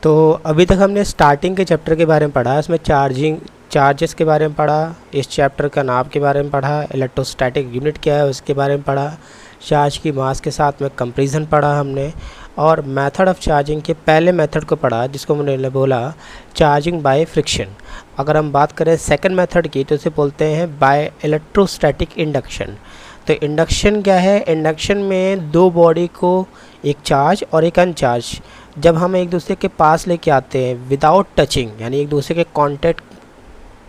तो अभी तक हमने स्टार्टिंग के चैप्टर के बारे में पढ़ा, इसमें चार्जेस के बारे में पढ़ा, इस चैप्टर का नाम के बारे में पढ़ा, इलेक्ट्रोस्टैटिक यूनिट क्या है उसके बारे में पढ़ा, चार्ज की मास के साथ में कंपैरिजन पढ़ा हमने, और मेथड ऑफ चार्जिंग के पहले मेथड को पढ़ा जिसको मैंने बोला चार्जिंग बाय फ्रिक्शन। अगर हम बात करें सेकंड मेथड की तो इसे बोलते हैं बाय इलेक्ट्रोस्टैटिक इंडक्शन। तो इंडक्शन क्या है? इंडक्शन में दो बॉडी को, एक चार्ज और एक अनचार्ज, जब हम एक दूसरे के पास लेके आते हैं विदाउट टचिंग, यानी एक दूसरे के कांटेक्ट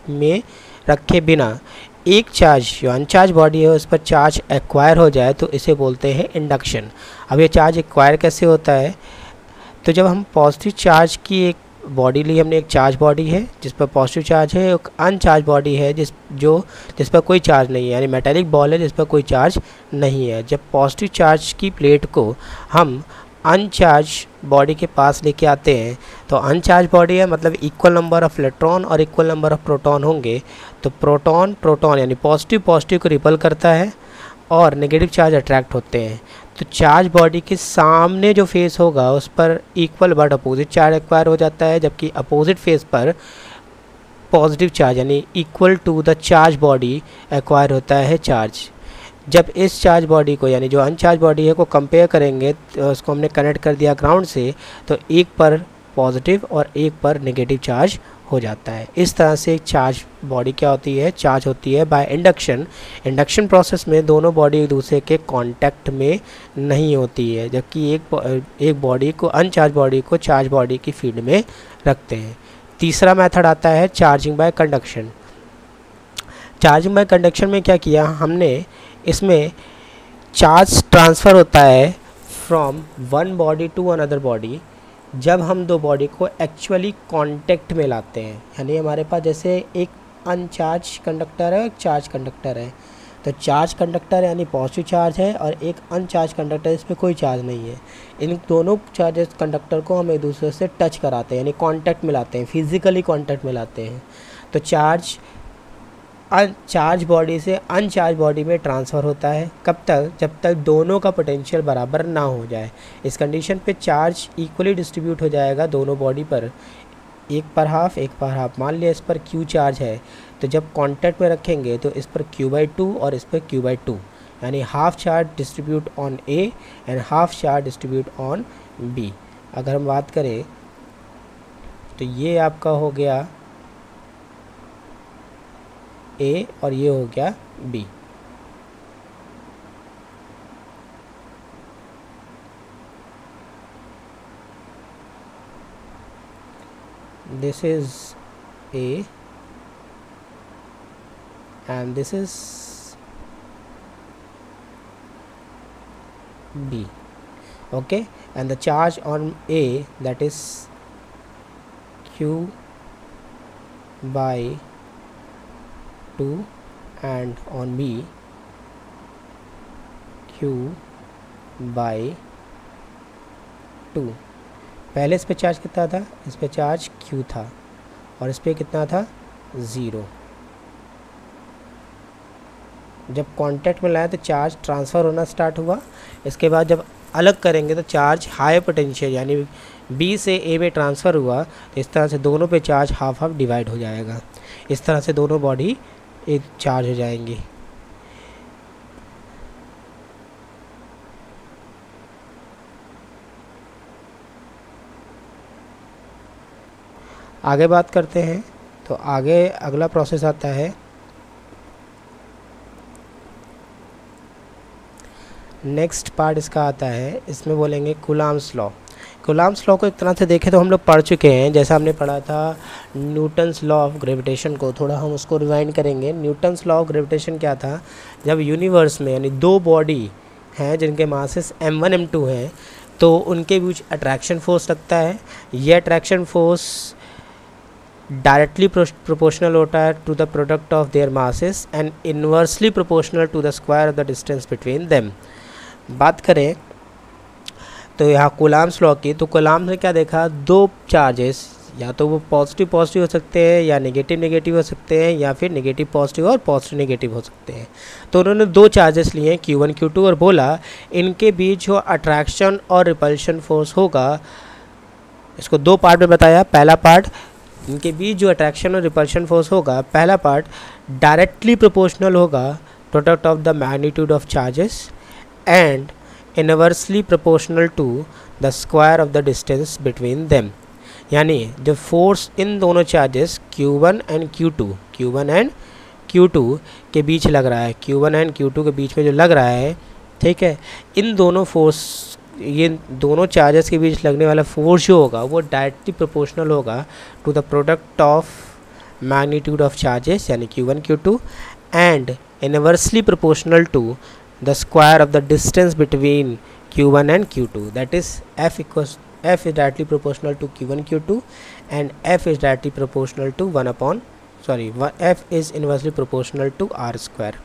में रखे बिना, एक चार्ज जो अनचार्ज बॉडी है उस पर चार्ज एक्वायर हो जाए तो इसे बोलते हैं इंडक्शन। अब ये चार्ज एक्वायर कैसे होता है? तो जब हम पॉजिटिव चार्ज की एक बॉडी ली, हमने एक चार्ज बॉडी है जिस पर पॉजिटिव चार्ज है, एक अनचार्ज बॉडी है जिस पर कोई चार्ज नहीं है, यानी मेटेलिक बॉल है जिस पर कोई चार्ज नहीं है। जब पॉजिटिव चार्ज की प्लेट को हम अनचार्ज बॉडी के पास लेके आते हैं तो अनचार्ज बॉडी है मतलब इक्वल नंबर ऑफ इलेक्ट्रॉन और इक्वल नंबर ऑफ प्रोटॉन होंगे, तो प्रोटॉन यानी पॉजिटिव को रिपल करता है और नेगेटिव चार्ज अट्रैक्ट होते हैं। तो चार्ज बॉडी के सामने जो फेस होगा उस पर equal but opposite charge acquire हो जाता है, जबकि अपोजिट फेस पर पॉजिटिव चार्ज यानी equal to the charge body acquire होता है चार्ज। जब इस चार्ज बॉडी को, यानी जो अनचार्ज बॉडी है, को कंपेयर करेंगे तो उसको हमने कनेक्ट कर दिया ग्राउंड से, तो एक पर पॉजिटिव और एक पर नेगेटिव चार्ज हो जाता है। इस तरह से चार्ज बॉडी क्या होती है? चार्ज होती है बाय इंडक्शन। इंडक्शन प्रोसेस में दोनों बॉडी एक दूसरे के कांटेक्ट में नहीं होती है, जबकि एक बॉडी को, अनचार्ज बॉडी को चार्ज बॉडी की फील्ड में रखते हैं। तीसरा मेथड आता है charging by conduction. Charging by conduction में क्या किया हमने? इसमें चार्ज ट्रांसफ़र होता है from one body to another body जब हम दो बॉडी को एक्चुअली कांटेक्ट में लाते हैं। यानी हमारे पास जैसे एक अनचार्ज कंडक्टर है और एक चार्ज कंडक्टर है, तो चार्ज कंडक्टर यानी पॉजिटिव चार्ज है और एक अनचार्ज कंडक्टर, इस पर कोई चार्ज नहीं है। इन दोनों चार्जेस कंडक्टर को हम एक दूसरे से टच कराते हैं, यानी कांटेक्ट में लाते हैं, फिजिकली कांटेक्ट में लाते हैं। तो चार्ज चार्ज बॉडी से अनचार्ज बॉडी में ट्रांसफ़र होता है। कब तक? जब तक दोनों का पोटेंशियल बराबर ना हो जाए। इस कंडीशन पे चार्ज इक्वली डिस्ट्रीब्यूट हो जाएगा दोनों बॉडी पर, एक पर हाफ। मान लिया इस पर Q चार्ज है, तो जब कांटेक्ट में रखेंगे तो इस पर Q/2 और इस पर Q/2, यानी half charge distribute on A and half charge distribute on B। अगर हम बात करें तो ये आपका हो गया A और ये हो गया B। This is A and this is B. Okay, and the charge on A, that is Q/2, and on B Q/2। पहले इस पे चार्ज कितना था? इस पे चार्ज Q था और इस पे कितना था? 0। जब कांटेक्ट में लाया तो चार्ज ट्रांसफ़र होना स्टार्ट हुआ। इसके बाद जब अलग करेंगे तो चार्ज हाई पोटेंशियल यानी B से A में ट्रांसफ़र हुआ, तो इस तरह से दोनों पे चार्ज हाफ डिवाइड हो जाएगा। इस तरह से दोनों बॉडी एक चार्ज हो जाएंगी। आगे बात करते हैं तो आगे अगला प्रोसेस आता है नेक्स्ट पार्ट इसका आता है, इसमें बोलेंगे कूलम्ब्स लॉ। कूलम्ब्स लॉ को एक तरह से देखें तो हम लोग पढ़ चुके हैं, जैसा हमने पढ़ा था न्यूटन्स लॉ ऑफ ग्रेविटेशन को, थोड़ा हम उसको रिवाइंड करेंगे। न्यूटन्स लॉ ऑफ ग्रेविटेशन क्या था? जब यूनिवर्स में यानी दो बॉडी हैं जिनके मासेस m1 m2 हैं, तो उनके बीच अट्रैक्शन फोर्स लगता है। ये अट्रैक्शन फोर्स डायरेक्टली प्रोपोर्शनल होता है to the product of their masses and inversely proportional to the square of the distance between them. बात करें तो यहाँ कूलम्ब्स लॉ की, तो कूलम्ब्स ने क्या देखा? दो चार्जेस, या तो वो पॉजिटिव हो सकते हैं या नेगेटिव हो सकते हैं, या फिर नेगेटिव पॉजिटिव और पॉजिटिव नेगेटिव हो सकते हैं। तो उन्होंने दो चार्जेस लिए Q1 Q2 और बोला इनके बीच जो अट्रैक्शन और रिपल्शन फोर्स होगा इसको दो पार्ट में बताया। पहला पार्ट, इनके बीच जो अट्रैक्शन और रिपल्शन फोर्स होगा, पहला पार्ट डायरेक्टली प्रोपोर्शनल होगा product of the magnitude of charges and inversely proportional to the square of the distance between them. यानी जो फोर्स इन दोनों चार्जेस Q1 एंड Q2 के बीच लग रहा है, Q1 एंड Q2 के बीच में जो लग रहा है, ठीक है, इन दोनों फोर्स, ये दोनों चार्जेस के बीच लगने वाला फोर्स जो होगा वो डायरेक्टली प्रोपोर्शनल होगा to the product of magnitude of charges यानी Q1 Q2 and inversely proportional to the square of the distance between Q1 and Q2, that is F is directly proportional to Q1 Q2 and F is directly proportional to F is inversely proportional to R square।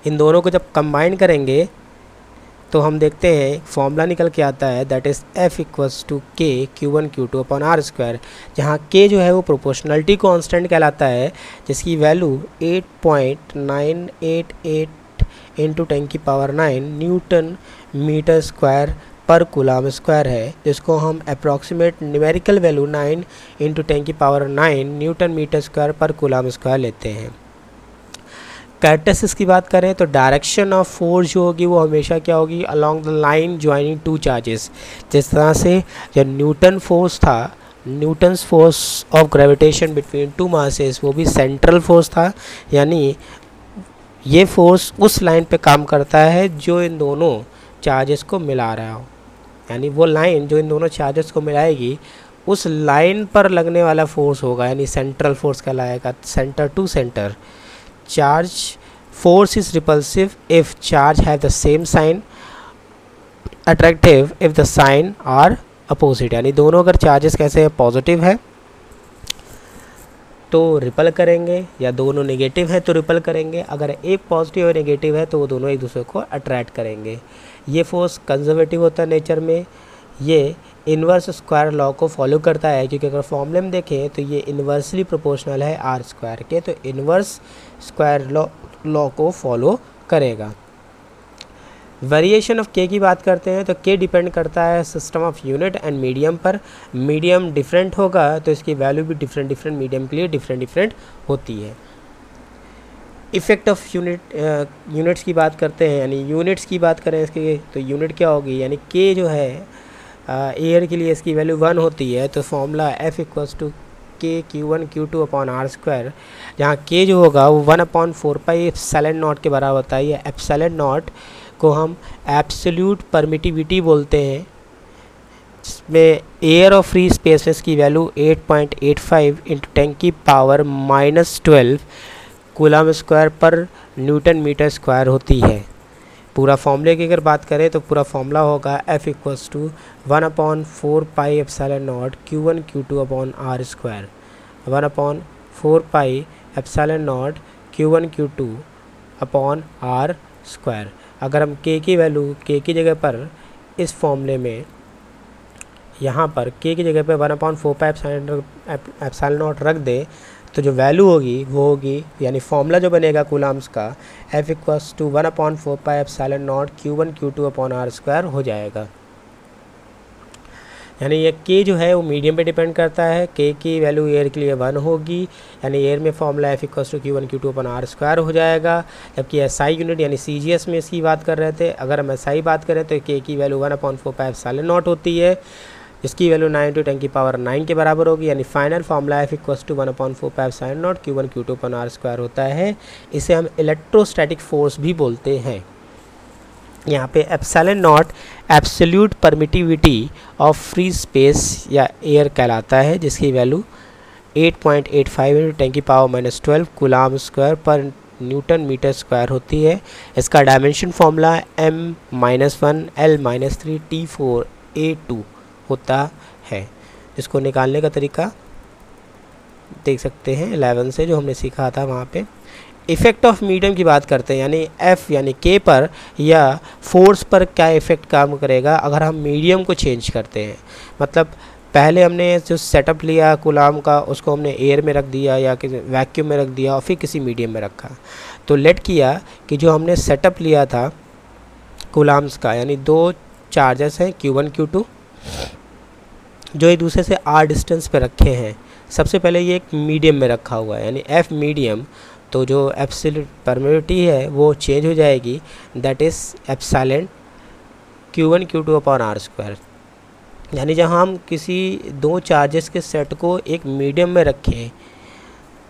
इन दोनों को जब combine करेंगे तो हम देखते हैं formula निकल के आता है, that is F equals to K Q1 Q2 upon R square, जहाँ K जो है वो प्रोपोर्शनलिटी कांस्टेंट कहलाता है, जिसकी value 8.988 into 10⁹ newton metre square पर कूलम स्क्वायर है, जिसको हम approximate numerical value 9 into 10⁹ newton metre square पर कूलम स्क्वायर लेते हैं। कैरेक्टरिस्टिक्स की बात करें तो डायरेक्शन ऑफ फोर्स जो होगी वो हमेशा क्या होगी, along the line joining two charges. जिस तरह से जो न्यूटन फोर्स था, Newton's force of gravitation between two masses, वो भी सेंट्रल फोर्स था, यानी ये फोर्स उस लाइन पे काम करता है जो इन दोनों चार्जेस को मिला रहा हो, यानी वो लाइन जो इन दोनों चार्जेस को मिलाएगी उस लाइन पर लगने वाला फोर्स होगा, यानी सेंट्रल फोर्स कहलाएगा, centre to centre. Charge force is repulsive if charge have the same sign, attractive if the sign are opposite, यानी दोनों अगर चार्जेस कैसे पॉजिटिव है तो रिपल करेंगे, या दोनों नेगेटिव है तो रिपल करेंगे। अगर एक पॉजिटिव और नेगेटिव है तो वो दोनों एक दूसरे को अट्रैक्ट करेंगे। ये फोर्स कंजर्वेटिव होता है नेचर में, ये इन्वर्स स्क्वायर लॉ को फॉलो करता है, क्योंकि अगर फॉर्मूले में देखें तो ये इन्वर्सली प्रोपोर्शनल है आर स्क्वायर के, तो इन्वर्स स्क्वायर लॉ को फॉलो करेगा। वेरिएशन ऑफ के की बात करते हैं तो के डिपेंड करता है system of unit and medium पर। मीडियम डिफरेंट होगा तो इसकी वैल्यू भी डिफरेंट मीडियम के लिए डिफरेंट होती है। इफ़ेक्ट ऑफ यूनिट्स की बात करते हैं, यानी यूनिट्स की बात करें इसकी तो यूनिट क्या होगी, यानी के जो है एयर के लिए इसकी वैल्यू 1 होती है, तो formula F equals to K Q1 Q2 upon R square, जहाँ K जो होगा वो 1/4π एप्सिलॉन नॉट के बराबर होता है। ये एप्सिलॉन नॉट को हम एब्सोल्यूट परमिटिविटी बोलते हैं, जिसमें एयर और फ्री स्पेसेस की वैल्यू 8.85 इंटू 10⁻⁻12 कूलम स्क्वायर पर न्यूटन मीटर स्क्वायर होती है। पूरा फॉर्मूले की अगर बात करें तो पूरा फॉर्मूला होगा F equals to 1/4π epsilon naught Q1 Q2 upon R square, 1/4π epsilon naught Q1 Q2 upon R square. अगर हम K की वैल्यू K की जगह पर इस फॉर्मूले में यहाँ पर K की जगह पर 1/4π एप्सिलॉन नॉट रख दे तो जो वैल्यू होगी वो होगी, यानी फॉर्मूला जो बनेगा कूलम्स का F equals to 1/4π epsilon naught Q1 Q2 upon R square हो जाएगा। यानी ये K जो है वो मीडियम पे डिपेंड करता है। K की वैल्यू एयर के लिए 1 होगी, यानी एयर में formula F equals to Q1 Q2 upon R square हो जाएगा। जबकि SI यूनिट यानी CGS में इसकी बात कर रहे थे, अगर हम SI बात करें तो K की वैल्यू 1/4π एप्सिलॉन नॉट होती है, इसकी वैल्यू 9 × 10⁹ के बराबर होगी, यानी final formula F equals to 1/4π epsilon naught Q1 Q2 upon R square होता है। इसे हम इलेक्ट्रोस्टैटिक फोर्स भी बोलते हैं। यहाँ पे epsilon not absolute permittivity of free space या एयर कहलाता है, जिसकी वैल्यू 8.85 × 10⁻⁻12 कूलम स्क्वायर पर न्यूटन मीटर स्क्वायर होती है। इसका dimension formula M-1 L-3 T4 A2 होता है, जिसको निकालने का तरीका देख सकते हैं 11 से जो हमने सीखा था वहाँ पे। इफ़ेक्ट ऑफ मीडियम की बात करते हैं, यानी F यानी K पर या फोर्स पर क्या इफ़ेक्ट काम करेगा अगर हम मीडियम को चेंज करते हैं। मतलब पहले हमने जो सेटअप लिया कूलम का उसको हमने एयर में रख दिया या किसी वैक्यूम में रख दिया और फिर किसी मीडियम में रखा, तो लेट किया कि जो हमने सेटअप लिया था कूलम्स का, यानी दो चार्जेस हैं Q1 Q2, जो एक दूसरे से आर डिस्टेंस पे रखे हैं। सबसे पहले ये एक मीडियम में रखा हुआ है यानी एफ मीडियम, तो जो एप्सिलॉन परमिटिविटी है वो चेंज हो जाएगी, that is epsilon Q1 Q2 upon r square. यानी जहाँ हम किसी दो चार्जेस के सेट को एक मीडियम में रखें,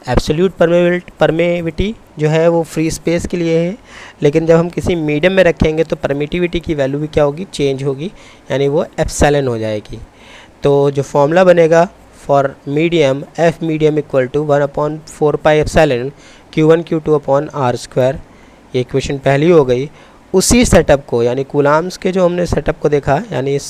एब्सोल्यूट परमेबिलिटी जो है वो फ्री स्पेस के लिए है, लेकिन जब हम किसी मीडियम में रखेंगे तो परमिटिविटी की वैल्यू भी क्या होगी, चेंज होगी, यानी वो एप्सिलॉन हो जाएगी। तो जो फॉर्मूला बनेगा for medium, F medium equal to 1/4 pi epsilon Q1 Q2 upon r square. ये इक्वेशन पहली हो गई। उसी सेटअप को यानी कूलाम्स के जो हमने सेटअप को देखा, यानी इस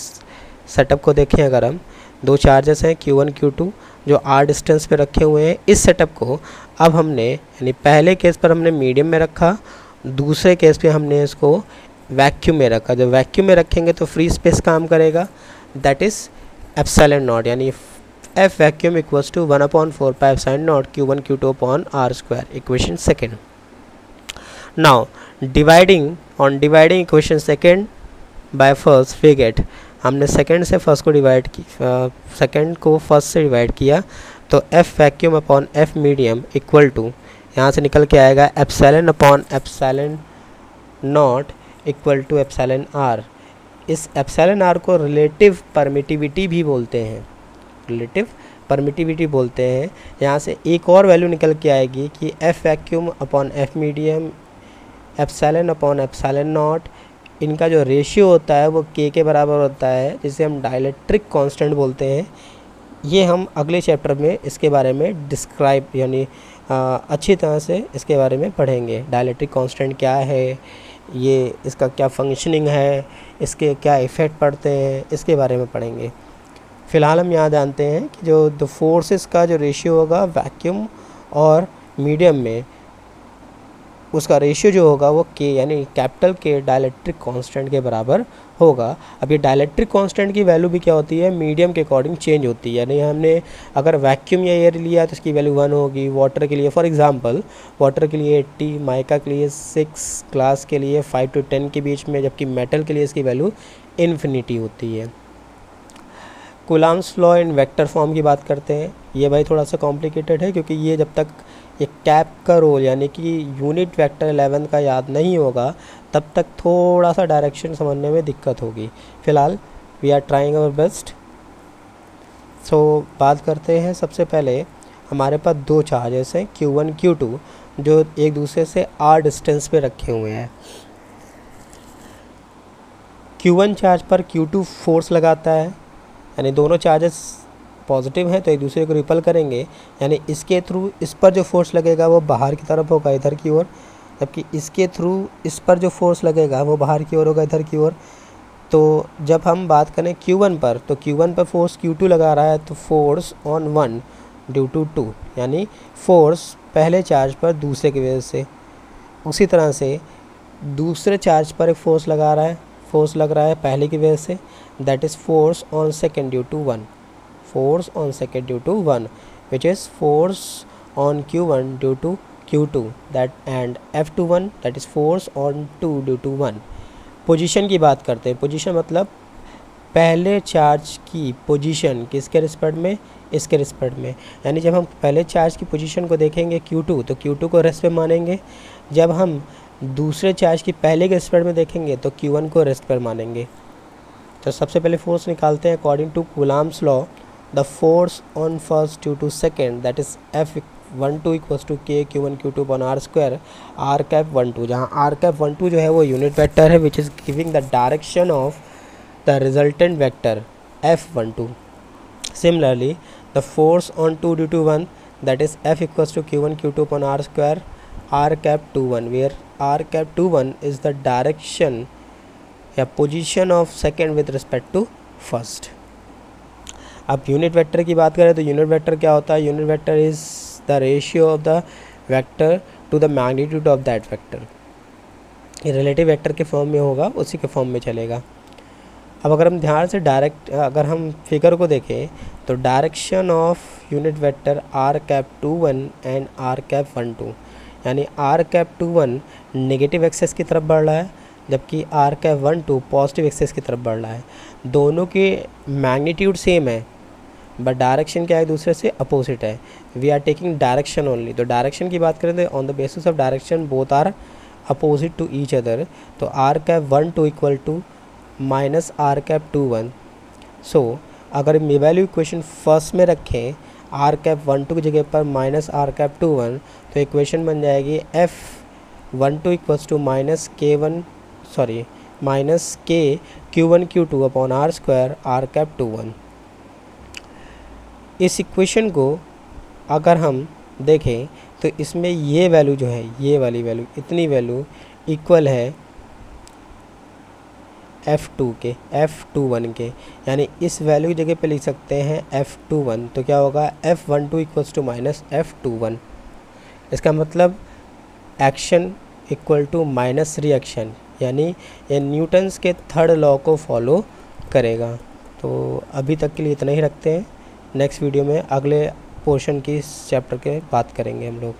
सेटअप को देखें अगर हम, दो चार्जेस हैं Q1 Q2 जो आर डिस्टेंस पे रखे हुए हैं, इस सेटअप को अब हमने यानी पहले केस पर हमने मीडियम में रखा, दूसरे केस पे हमने इसको वैक्यूम में रखा। जब वैक्यूम में रखेंगे तो फ्री स्पेस काम करेगा, दैट इज़ एप्सिलॉन नॉट, यानी F vacuum equals to 1/4 pi epsilon naught Q1 Q2 upon r square. Equation second. Now dividing equation second by first we get, हमने सेकंड से फर्स्ट को divide की, second को first से divide किया, तो F vacuum upon F medium equal to, यहाँ से निकल के आएगा epsilon upon epsilon naught equal to epsilon r. इस एप्सिलॉन आर को रिलेटिव परमिटिविटी भी बोलते हैं, रिलेटिव परमिटिविटी बोलते हैं। यहाँ से एक और वैल्यू निकल के आएगी कि F vacuum upon F medium epsilon upon epsilon not, इनका जो रेशियो होता है वो के बराबर होता है, जिसे हम डाइलेक्ट्रिक कांस्टेंट बोलते हैं। ये हम अगले चैप्टर में इसके बारे में डिस्क्राइब यानी अच्छी तरह से इसके बारे में पढ़ेंगे। डाइलेक्ट्रिक कांस्टेंट क्या है, ये इसका क्या फंक्शनिंग है, इसके क्या इफ़ेक्ट पड़ते हैं, इसके बारे में पढ़ेंगे। फ़िलहाल हम यहाँ जानते हैं कि जो द फोर्सेस का जो रेशियो होगा वैक्यूम और मीडियम में, उसका रेशियो जो होगा वो के यानी कैपिटल के डाइलेक्ट्रिक कांस्टेंट के बराबर होगा। अब ये डाइलेक्ट्रिक कांस्टेंट की वैल्यू भी क्या होती है, मीडियम के अकॉर्डिंग चेंज होती है। यानी हमने अगर वैक्यूम या एयर लिया तो इसकी वैल्यू 1 होगी, वाटर के लिए फॉर एग्जांपल वाटर के लिए 80, माइका के लिए 6, ग्लास के लिए 5 to 10 के बीच में, जबकि मेटल के लिए इसकी वैल्यू इन्फिनिटी होती है। Coulombs law in vector form की बात करते हैं। ये भाई थोड़ा सा कॉम्प्लिकेटेड है, क्योंकि ये जब तक ये कैप का रोल यानी कि यूनिट वेक्टर 11 का याद नहीं होगा तब तक थोड़ा सा डायरेक्शन समझने में दिक्कत होगी। फ़िलहाल we are trying our best. So बात करते हैं, सबसे पहले हमारे पास दो चार्जेस हैं Q1 Q2 जो एक दूसरे से आर डिस्टेंस पे रखे हुए हैं। Q1 चार्ज पर Q2 फोर्स लगाता है, यानी दोनों चार्जेस पॉजिटिव हैं तो एक दूसरे को रिपल करेंगे, यानी इसके थ्रू इस पर जो फोर्स लगेगा वो बाहर की तरफ होगा, इधर की ओर, जबकि इसके थ्रू इस पर जो फोर्स लगेगा वो बाहर की ओर होगा, इधर की ओर। तो जब हम बात करें Q1 पर, तो Q1 पर फोर्स Q2 लगा रहा है, तो फोर्स ऑन 1 ड्यू टू 2, यानी फोर्स पहले चार्ज पर दूसरे की वजह से। उसी तरह से दूसरे चार्ज पर एक फोर्स लग रहा है पहले की वजह से, that is force on second due to 1, force on second due to 1, which is force on Q1 due to Q2, that and F21 that is force on 2 due to 1। Position की बात करते हैं। पोजीशन मतलब पहले charge की position किसके respect में, इसके रिस्पेक्ट में। यानी जब हम पहले चार्ज की पोजीशन को देखेंगे Q2 तो Q2 को रेस्ट पे मानेंगे, जब हम दूसरे चार्ज की पहले के रिस्पेक्ट में देखेंगे तो Q1 को रेस्ट पर मानेंगे। तो सबसे पहले फोर्स निकालते हैं according to Coulomb's law. The force on first due to second, that is F12 equals to K Q1 Q2 upon R square, R cap 12, जहाँ R cap 12 जो है वो यूनिट वेक्टर है which is giving the direction of the resultant vector F12। Similarly, the force on 2 due to 1, that is F equals to Q1 Q2 upon R square, R cap 21, where R cap 21 is the direction या position of second with respect to first। अब unit vector की बात करें तो unit vector क्या होता है, unit vector is the ratio of the vector to the magnitude of that vector. ये रिलेटिव वेक्टर के फॉर्म में होगा, उसी के फॉर्म में चलेगा। अब अगर हम ध्यान से अगर हम फिगर को देखें तो direction of unit vector r cap 21 and r cap 12, यानी आर कैप 21 नेगेटिव एक्सेस की तरफ बढ़ रहा है, जबकि आर कैप 12 पॉजिटिव एक्सेस की तरफ बढ़ रहा है। दोनों के मैग्नीट्यूड सेम है, बट डायरेक्शन क्या है, दूसरे से अपोजिट है। We are taking direction only. तो डायरेक्शन की बात करें तो on the basis of direction both are opposite to each other. तो r cap 1 2 equal to minus r cap 2 1। So अगर हम वैल्यू इक्वेशन फर्स्ट में रखें आर कैप 1 2 की जगह पर माइनस आर कैप 2 1, तो इक्वेशन बन जाएगी F12 equals to minus K Q1 Q2 upon r square r cap 2 1। इस इक्वेशन को अगर हम देखें तो इसमें ये वैल्यू जो है, ये वाली वैल्यू, इतनी वैल्यू इक्वल है F21 के, यानी इस वैल्यू की जगह पे लिख सकते हैं F21। तो क्या होगा, F12 equals to minus F21। इसका मतलब action equal to minus reaction, यानी ये न्यूटन्स के थर्ड लॉ को फॉलो करेगा। तो अभी तक के लिए इतना ही रखते हैं। नेक्स्ट वीडियो में अगले पोर्शन की इस चैप्टर के बात करेंगे हम लोग।